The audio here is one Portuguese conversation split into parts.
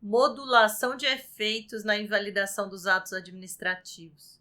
Modulação de efeitos na invalidação dos atos administrativos.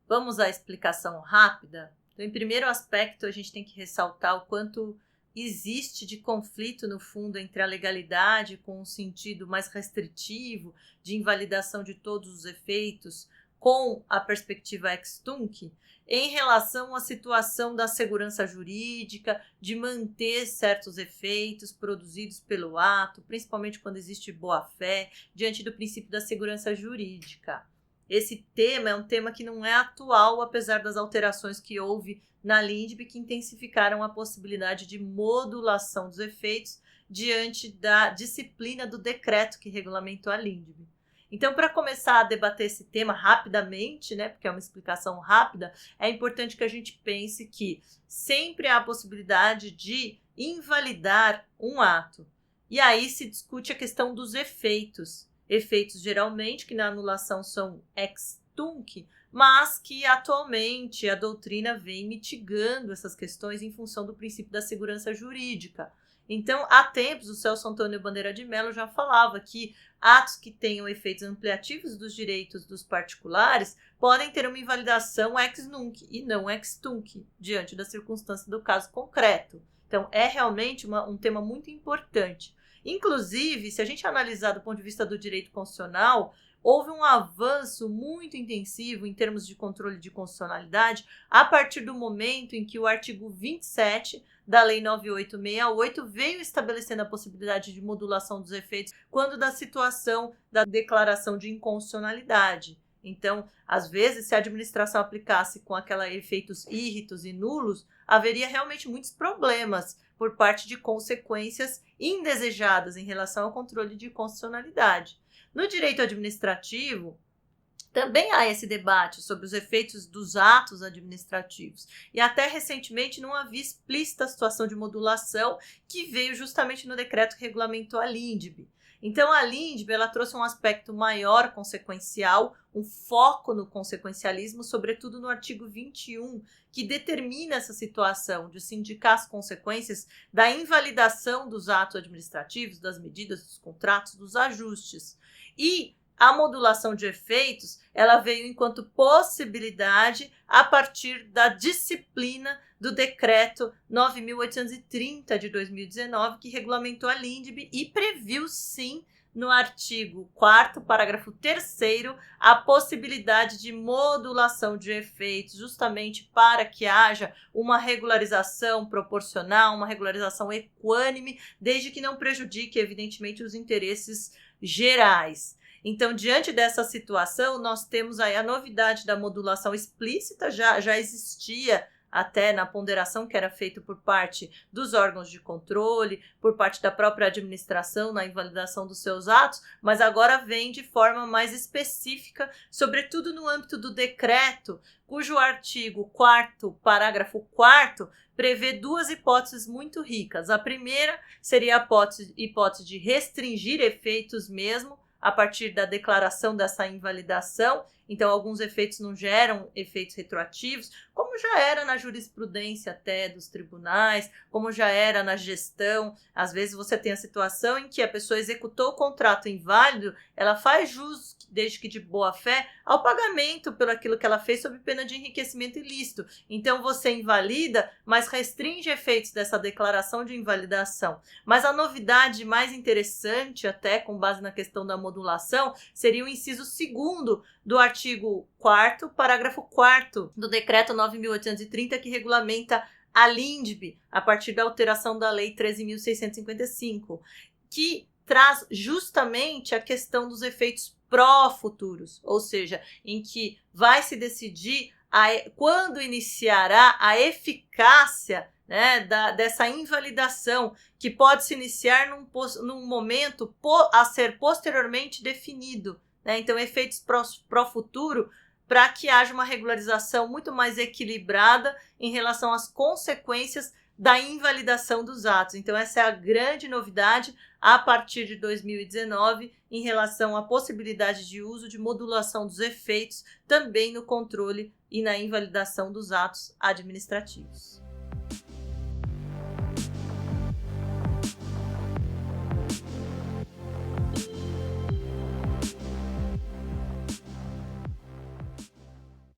Vamos à explicação rápida? Então, em primeiro aspecto, a gente tem que ressaltar o quanto existe de conflito, no fundo, entre a legalidade com um sentido mais restritivo de invalidação de todos os efeitos com a perspectiva ex tunc, em relação à situação da segurança jurídica, de manter certos efeitos produzidos pelo ato, principalmente quando existe boa-fé, diante do princípio da segurança jurídica. Esse tema é um tema que não é atual, apesar das alterações que houve na LINDB, que intensificaram a possibilidade de modulação dos efeitos diante da disciplina do decreto que regulamentou a LINDB. Então, para começar a debater esse tema rapidamente, porque é uma explicação rápida, é importante que a gente pense que sempre há a possibilidade de invalidar um ato. E aí se discute a questão dos efeitos. Efeitos geralmente que na anulação são ex tunc, mas que atualmente a doutrina vem mitigando essas questões em função do princípio da segurança jurídica. Então, há tempos, o Celso Antônio Bandeira de Mello já falava que atos que tenham efeitos ampliativos dos direitos dos particulares podem ter uma invalidação ex nunc e não ex tunc, diante da circunstância do caso concreto. Então, é realmente um tema muito importante. Inclusive, se a gente analisar do ponto de vista do direito constitucional, houve um avanço muito intensivo em termos de controle de constitucionalidade a partir do momento em que o artigo 27 da Lei 9868 veio estabelecendo a possibilidade de modulação dos efeitos quando da situação da declaração de inconstitucionalidade. Então, às vezes, se a administração aplicasse com aqueles efeitos írritos e nulos, haveria realmente muitos problemas por parte de consequências indesejadas em relação ao controle de constitucionalidade. No direito administrativo, também há esse debate sobre os efeitos dos atos administrativos. E até recentemente não havia explícita situação de modulação que veio justamente no decreto que regulamentou a LINDB. Então, a LINDB ela trouxe um aspecto maior consequencial, um foco no consequencialismo, sobretudo no artigo 21, que determina essa situação de se indicar as consequências da invalidação dos atos administrativos, das medidas, dos contratos, dos ajustes. E a modulação de efeitos, ela veio enquanto possibilidade a partir da disciplina do decreto 9.830 de 2019, que regulamentou a LINDB e previu, sim, no artigo 4º, parágrafo 3º, a possibilidade de modulação de efeitos, justamente para que haja uma regularização proporcional, uma regularização equânime, desde que não prejudique, evidentemente, os interesses gerais. Então, diante dessa situação, nós temos aí a novidade da modulação explícita, já existia até na ponderação que era feita por parte dos órgãos de controle, por parte da própria administração na invalidação dos seus atos, mas agora vem de forma mais específica, sobretudo no âmbito do decreto, cujo artigo 4º, parágrafo 4º, prevê duas hipóteses muito ricas. A primeira seria a hipótese de restringir efeitos mesmo, a partir da declaração dessa invalidação. Então, alguns efeitos não geram efeitos retroativos, como já era na jurisprudência até dos tribunais, como já era na gestão. Às vezes você tem a situação em que a pessoa executou o contrato inválido, ela faz jus, desde que de boa fé, ao pagamento pelo aquilo que ela fez sob pena de enriquecimento ilícito. Então, você invalida, mas restringe efeitos dessa declaração de invalidação. Mas a novidade mais interessante, até com base na questão da modulação, seria o inciso 2º do artigo 4º, parágrafo 4º do decreto 9.830, que regulamenta a LINDB, a partir da alteração da Lei 13.655, que traz justamente a questão dos efeitos pró-futuros, ou seja, em que vai se decidir quando iniciará a eficácia dessa invalidação, que pode se iniciar num momento a ser posteriormente definido. Então, efeitos pró-futuro, para que haja uma regularização muito mais equilibrada em relação às consequências da invalidação dos atos. Então, essa é a grande novidade a partir de 2019 em relação à possibilidade de uso de modulação dos efeitos também no controle e na invalidação dos atos administrativos.